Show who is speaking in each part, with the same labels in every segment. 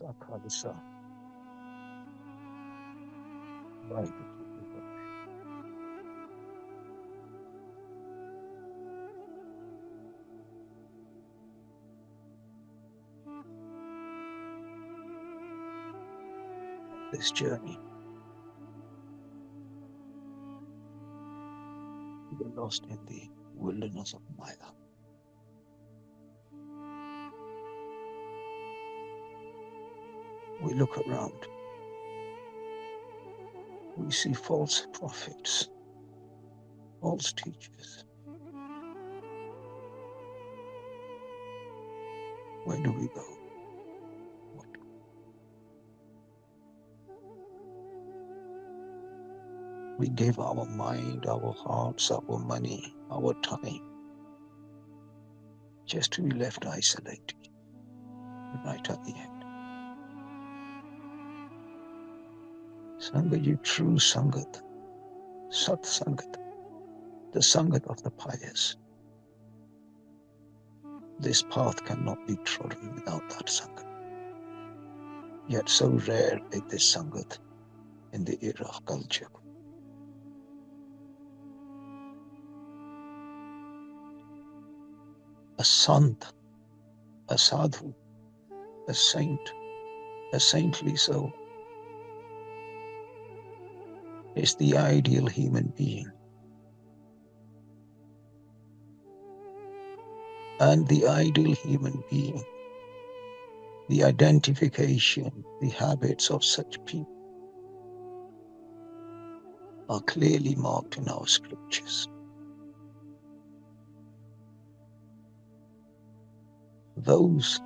Speaker 1: ਕਾ ਖਾਲਸਾ ਵਾਹਿਗੁਰੂ ਜੀ ਕੀ ਫਤਿਹ। This journey, we were lost in the wilderness of Maya. We look around, we see false prophets, false teachers. Where do we go? What do we give our mind, our hearts, our money, our time, just to be left isolated right at the end. Sangat, true Sangat, Sat Sangat, the Sangat of the pious. This path cannot be trodden without that Sangat. Yet so rare is this Sangat in the era of culture. A Sant, a sadhu, a saint, a saintly soul is the ideal human being. And the ideal human being, the identification, the habits of such people are clearly marked in our scriptures. Those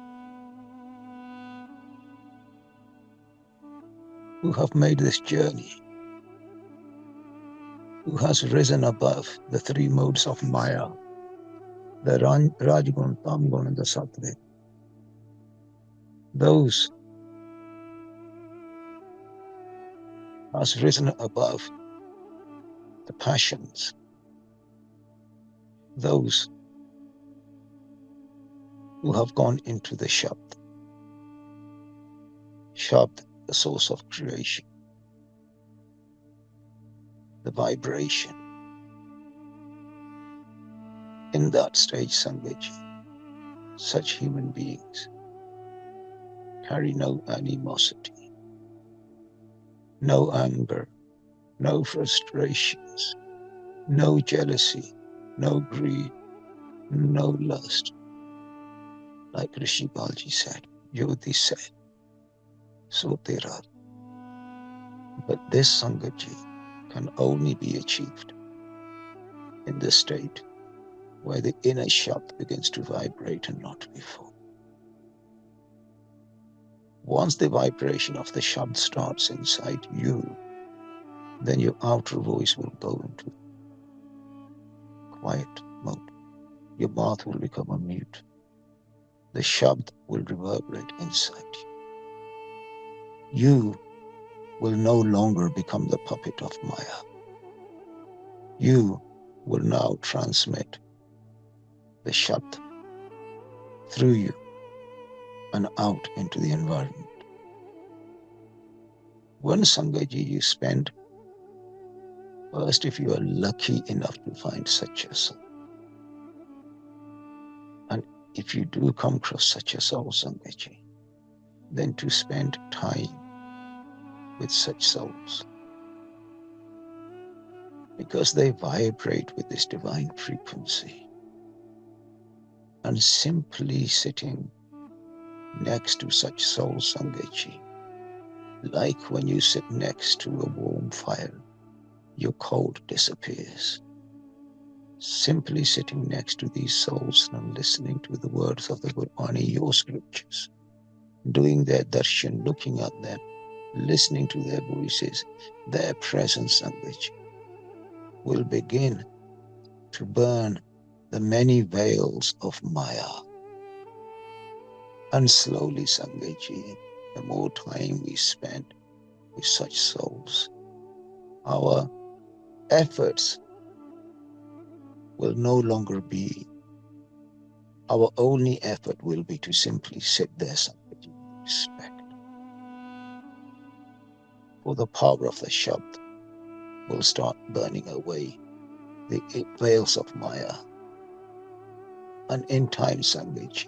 Speaker 1: who have made this journey, who has risen above the three modes of Maya, the Rajgun, Tamgun, and the Sattvic, those has risen above the passions, those who have gone into the Shabd, the source of creation, the vibration. In that stage, Sangaji, such human beings carry no animosity, no anger, no frustrations, no jealousy, no greed, no lust. Like Rishi Balji said, Yodi said, so tera. But this Sangaji can only be achieved in the state where the inner Shabd begins to vibrate and not before. Once the vibration of the Shabd starts inside you, then your outer voice will go into quiet mode. Your mouth will become a mute. The Shabd will reverberate inside you. You will no longer become the puppet of Maya. You will now transmit the Shabd through you and out into the environment. When Sangaji you spend, first if you are lucky enough to find such a soul, and if you do come across such a soul, Sangaji, then to spend time with such souls, because they vibrate with this divine frequency. And simply sitting next to such souls, Sangaji, like when you sit next to a warm fire, your cold disappears. Simply sitting next to these souls and listening to the words of the Gurmani, your scriptures, doing their darshan, looking at them, listening to their voices, their presence, Sangaji, will begin to burn the many veils of Maya. And slowly, Sangaji, the more time we spend with such souls, our efforts will no longer be, our only effort will be to simply sit there, Sangaji, with respect. For the power of the Shabd will start burning away the veils of Maya. And in time, Sangaji,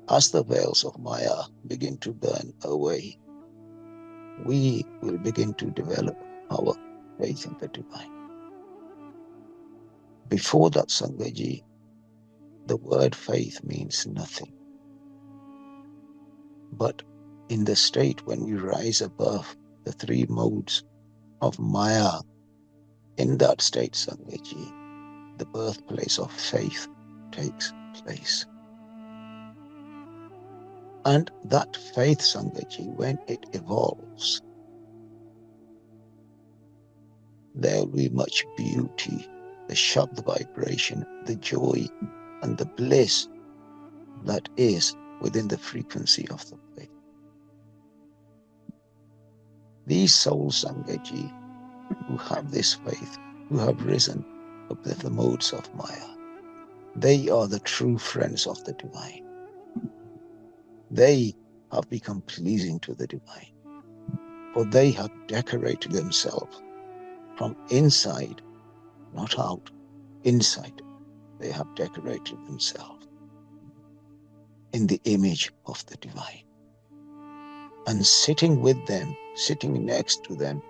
Speaker 1: as the veils of Maya begin to burn away, we will begin to develop our faith in the divine. Before that, Sangaji, the word faith means nothing. But in the state when we rise above the three modes of Maya, in that state, Sangaji, the birthplace of faith takes place. And that faith, Sangaji, when it evolves, there will be much beauty, the Shabd vibration, the joy and the bliss that is within the frequency of the faith. These souls, Sangaji, who have this faith, who have risen above the modes of Maya, they are the true friends of the divine. They have become pleasing to the divine, for they have decorated themselves from inside, not out, inside. They have decorated themselves in the image of the divine. And sitting with them, sitting next to them,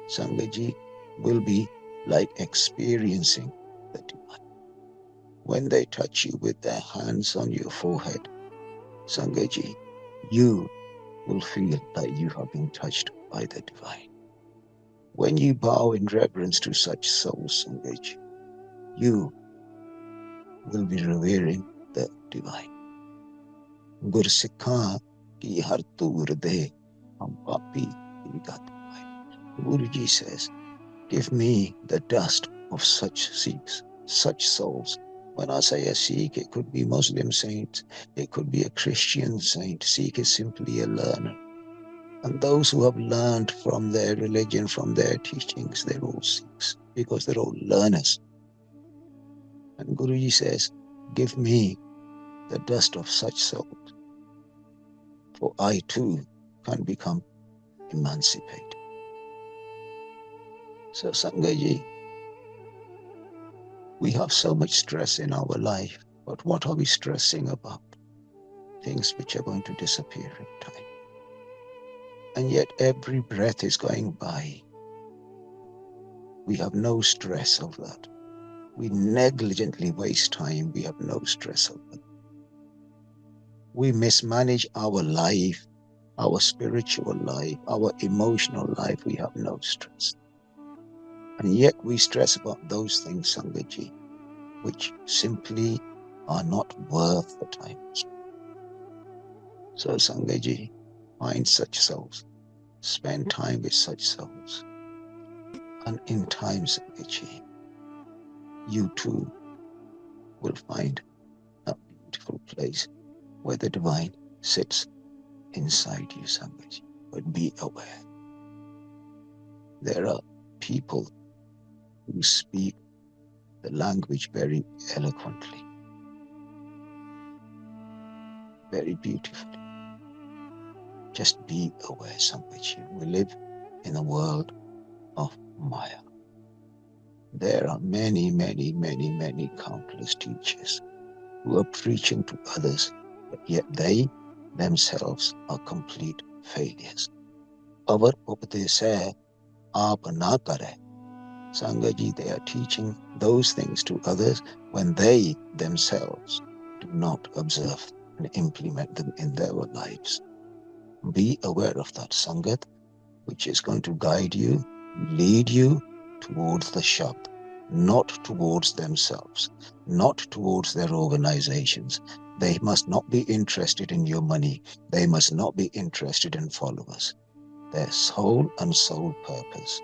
Speaker 1: Sangaji, will be like experiencing the divine. When they touch you with their hands on your forehead, Sangaji, you will feel that you have been touched by the divine. When you bow in reverence to such souls, Sangaji, you will be revering the divine. Gursikha ki har tur de hum papi Guruji says, give me the dust of such Sikhs, such souls. When I say a Sikh, it could be Muslim saint, it could be a Christian saint. Sikh is simply a learner. And those who have learned from their religion, from their teachings, they're all Sikhs because they're all learners. And Guruji says, give me the dust of such souls, for I too can become emancipated. So Sangaji, we have so much stress in our life, but what are we stressing about? Things which are going to disappear in time. And yet every breath is going by. We have no stress of that. We negligently waste time. We have no stress of that. We mismanage our life, our spiritual life, our emotional life. We have no stress. And yet we stress about those things, Sangaji, which simply are not worth the time. So Sangaji, find such souls, spend time with such souls, and in time, Sangaji, you too will find a beautiful place where the divine sits inside you, Sangaji. But be aware, there are people who speak the language very eloquently, very beautifully. Just be aware, Sangaji. We live in a world of Maya. There are many, many, many, many countless teachers who are preaching to others, but yet they themselves are complete failures. Avar upadesh hai, aap na kare. Sangaji, they are teaching those things to others when they themselves do not observe and implement them in their lives. Be aware of that Sangat, which is going to guide you, lead you towards the Shabd, not towards themselves, not towards their organizations. They must not be interested in your money. They must not be interested in followers. Their whole and sole purpose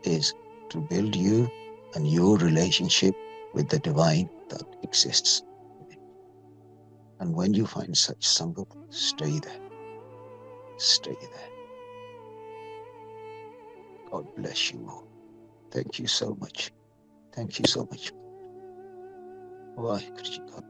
Speaker 1: is to build you and your relationship with the divine that exists. And when you find such Sangat, stay there. Stay there. God bless you all. Thank you so much. Thank you so much. Vaheguru Ji Ka